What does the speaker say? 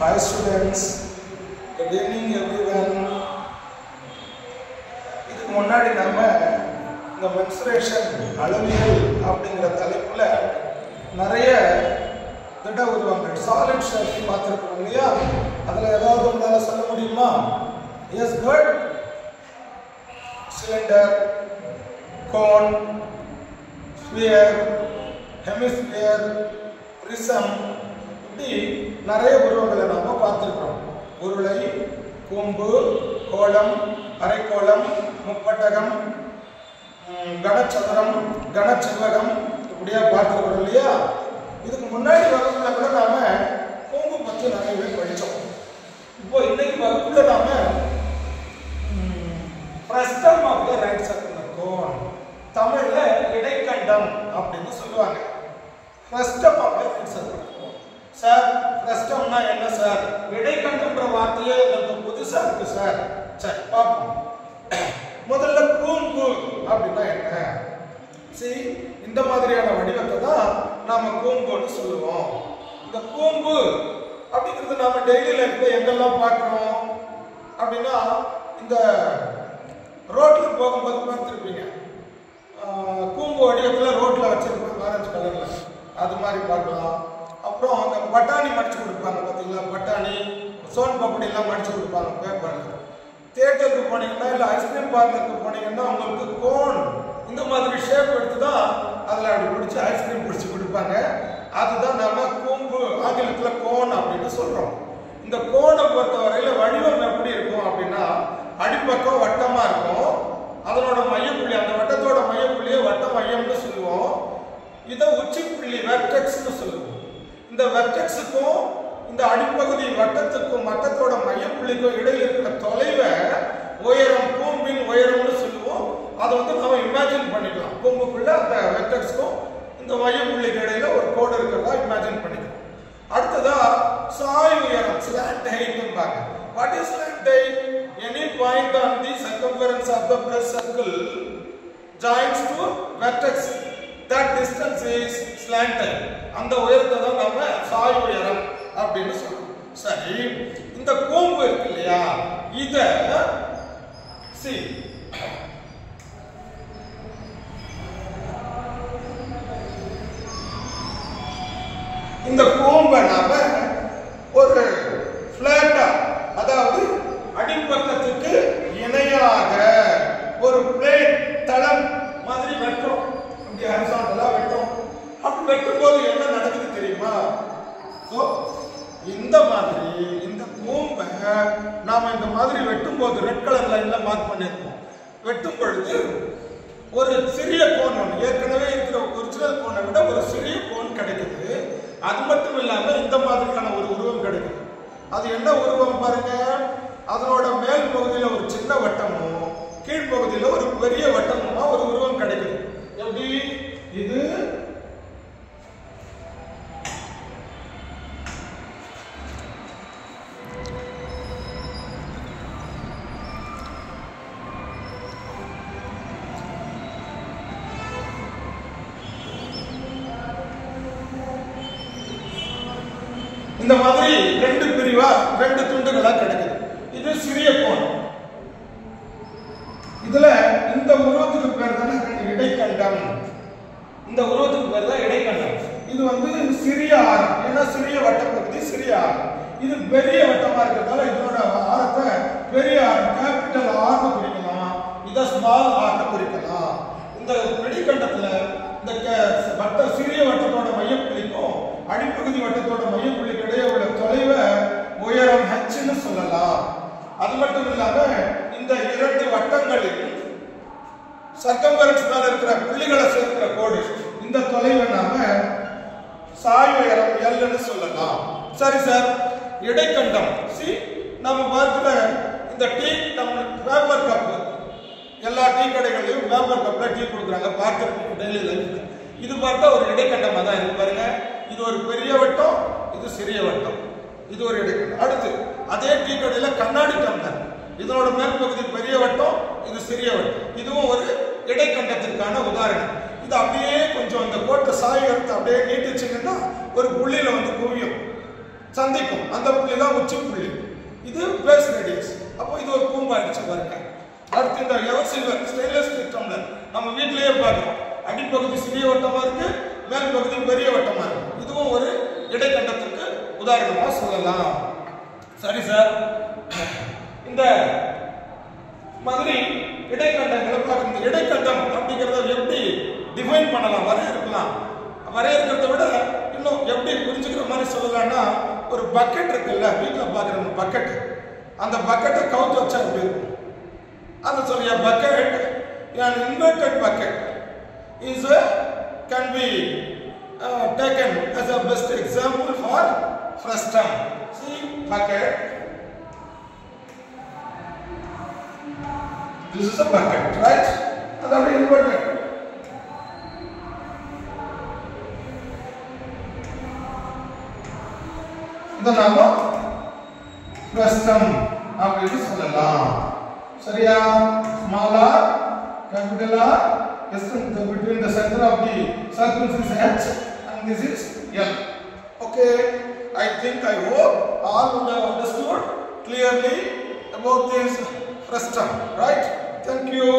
Hi students, good evening everyone. இதுக்கு முன்னாடி நம்ம இந்த menstruation அளவியல் அப்படிங்கிற தலைப்புல நிறைய திட உருவங்கள் சாலிட் ஷேப் பார்த்திருக்கோம் இல்லையா? அதுல ஏதாவது உங்களால சொல்ல முடியுமா? Yes, good. Cylinder, cone, sphere, hemisphere, prism, இப்படி நிறைய உருவங்களை நாம பார்த்திருக்கிறோம். உருளை, கூம்பு, கோளம், அரைக்கோளம், முப்பட்டகம், கனச்சதுரம், கனச்செவ்வகம் இப்படியா பார்த்திருக்கிறோம் இல்லையா? இதுக்கு முன்னாடி வகுப்புல கூட நாம கூம்பு பத்தி நிறையவே படிச்சோம். இப்போ இன்னைக்கு வகுப்புல நாம frustum of the right circular cone, தமிழ்ல இடைக்கண்டம் அப்படின்னு சொல்லுவாங்க. Frustum of the right circular cone. Sir, ஃப்ரஸ்டம்னா என்ன சார்? இடைக்கண்டம்ன்ற வார்த்தையே எனக்கு புதுசா இருக்கு சார். சரி பாப்போம். முதல்ல கூம்பு அப்படின்னா என்ன? சரி, இந்த மாதிரியான வடிவத்தை தான் நாம கூம்புன்னு சொல்லுவோம். இந்த கூம்பு அப்படிங்கிறது நாம டெய்லி லைஃப்ல எங்கெல்லாம் பார்க்கிறோம் அப்படின்னா, இந்த ரோட்ல போகும்போது பார்த்துருப்பீங்க, கூம்பு வடிவத்தில் ரோட்ல வச்சிருப்பாங்க ஆரஞ்சு கலர்ல, அது மாதிரி பார்க்கலாம். அப்புறம் அந்த பட்டாணி மடிச்சு கொடுப்பாங்க பார்த்தீங்களா? பட்டாணி, சோன் பப்படி எல்லாம் மடிச்சு கொடுப்பாங்க பேப்பர்ல. தியேட்டருக்கு போனீங்கன்னா இல்லை ஐஸ்கிரீம் பார்லருக்கு போனீங்கன்னா உங்களுக்கு கோன் இந்த மாதிரி ஷேப் எடுத்து தான் அதில் அப்படி பிடிச்சி ஐஸ்கிரீம் பிடிச்சி கொடுப்பாங்க. அதுதான் நம்ம கூம்பு, ஆங்கிலத்தில் கோன் அப்படின்னு சொல்றோம். இந்த கோனை பொறுத்த வரையில வடிவம் எப்படி இருக்கும் அப்படின்னா, அடிப்பக்கம் வட்டமா இருக்கும். அதனோட மையப்புள்ளி, அந்த வட்டத்தோட மையப்புள்ளியை வட்ட மையம்னு சொல்லுவோம். இதை உச்சிப்புள்ளி வெர்டெக்ஸ்னு சொல்லுவோம். இந்த வெர்டெக்ஸுக்கும் இந்த அடிப்பகுதி வட்டத்துக்கும் வட்டத்தோட மையப்புள்ளிக்கும் இடையில இருக்கிற தொலைவை உயரம், கூம்பின் உயரம்னு சொல்லுவோம். அதை வந்து நம்ம இமேஜின் பண்ணிக்கலாம். கூம்புக்குள்ள அந்த வெர்டெக்ஸ்க்கும் இந்த மையப்புள்ளிக்கு இடையில ஒரு கோடு இருக்கிறதா இமேஜின் பண்ணிக்கலாம். அடுத்ததா சாய் உயரம், ஸ்லாண்ட் ஹைட்பாங்க. What is slant height? Any point on the circumference of the press circle joins to vertex, that distance is slant height. அந்த உயரத்தை தான் நாம சாய் உயரம் அப்படின்னு சொல்றோம். சரி, இந்த கூம்பு இருக்கு இல்லையா, இத see இந்த கூம்பை நாம ஒரு பிளாட்டா, அதாவது அடிப்பக்கத்துக்கு இணையாக ஒரு பிளேட் தளம் மாதிரி வெட்டுறோம். அப்படி ஹரிசாண்டலா வெட்டுறோம். அப்படி வெட்டும் போது என்ன நடக்குது தெரியுமா? இந்த மாதிரி இந்த கூம்பை நாம இந்த மாதிரி வெட்டும் போது ரெட் கலர் லைன்ல மார்க் பண்ணிருக்கோம். வெட்டும் பொழுது ஒரு சிறிய கோன் ஒன்று, ஏற்கனவே இருக்கிற ஒரிஜினல் கோனை விட ஒரு சிறிய கோன் கிடைக்குது. அது மட்டும் இல்லாம இந்த மாதிரியான ஒரு உருவம் கிடைக்குது. அது என்ன உருவம் பாருங்க? அதனோட மேல் பகுதியில ஒரு சின்ன வட்டமும் கீழ்பகுதியில ஒரு பெரிய வட்டமுமா ஒரு உருவம் கிடைக்குது. எப்படி இது? இந்த மாதிரி ரெண்டு பிரிவா, ரெண்டு துண்டுகளா கிடைக்குது. இது சிறிய கோன். இதுல இந்த உருவத்துக்கு பேர் தானே இடைக்கண்டம். இந்த உருவத்துக்கு பேர் தான் இடைக்கண்டம். இது வந்து சிறிய ஆரம், ஏன்னா சிறிய வட்டம் பகுதி சிறிய ஆரம். இது பெரிய வட்டமா இருக்கிறதால இதோட ஆரத்தை பெரிய ஆரம், கேபிட்டல் ஆர்னு குறிக்கலாம், இதை ஸ்மால் ஆர்னு குறிக்கலாம். இந்த இடைக்கண்டத்துல இந்த வட்ட சிறிய வட்டத்தோட மையப்புள்ளிக்கும் அடிப்பகுதி வட்டத்தோட மையப்புள்ளிக்கு இடையே உள்ள தொலைவை உயரம் ஹெச்னு சொல்லலாம். அது மட்டும் இல்லாம இந்த இரண்டு வட்டங்களில் சர்க்கம்பரன்ஸ் மேல இருக்கிற புள்ளிகளை சேர்க்கிற கோடு, இந்த தொலைவை நாம சாய் உயரம் எல்னு சொல்லலாம். சரி சார், இடைக்கண்டம் சி நம்ம பார்க்கிற இந்த டீ, நம்ம பேப்பர் கப், எல்லா டீ கடைகளையும் பேப்பர் கப்ல டீ கொடுக்குறாங்க, பார்த்துருக்கோம் டெய்லி லைஃப்ல. இது பார்த்தா ஒரு இடைக்கண்டமா தான் இருக்கு பாருங்க. இது ஒரு பெரிய வட்டம், இது சிறிய வட்டம், இது ஒரு இடைக்கண்டம். அடுத்து அதே டீ கடையில கண்ணாடி டம்ளர், இதனோட மேற்பகுதி பெரிய வட்டம், இது சிறிய வட்டம். இதுவும் ஒரு இடைக்கண்டத்திற்கான உதாரணம். இது அப்படியே கொஞ்சம் இந்த கோட்டை சாய் எடுத்து அப்படியே நீட்டிச்சிங்கன்னா ஒரு புள்ளியில வந்து குவியும். சந்திக்கும். அந்த புள்ளி தான் உச்சி புள்ளி. இது பேஸ் ரேடியஸ். அப்போ இது ஒரு கூம்பு ஆயிடுச்சு பாருங்க. அடுத்து இந்த ever silver stainless steel tumbler நம்ம வீட்லயே பார்க்கிறோம். அடிப்பகுதி சிறிய வட்டமா இருக்கு, மேல் பகுதி பெரிய வட்டமா இருக்கு. இதுவும் ஒரு இடைக்கண்டத்துக்கு உதாரணமா சொல்லலாம். சரி சார், இந்த மாதிரி இடைக்கண்டங்களை பார்க்கணும். இந்த இடைக்கண்டம் அப்படிங்கிறத எப்படி டிஃபைன் பண்ணலாம், வரையறுக்கலாம். வரையறுக்கிறத விட இன்னும் எப்படி புரிஞ்சுக்கிற மாதிரி சொல்லலாம்னா, ஒரு பக்கெட் இருக்குல்ல, வீட்டில் பார்க்குற பக்கெட், அந்த பக்கெட்டை கவுத்து வச்சா எப்படி இருக்கும் அதை சொல்லிய bucket. an inverted bucket is can be taken as a best example for frustum. See bucket, this is a bucket, right? And that is inverted. இத நாம frustum அப்படின்னு சொல்லலாம். சரியா? small r, capital R, distance between the center of the circle is h and this is l. Okay, I think I hope all would have understood clearly about this frustum, right? Thank you.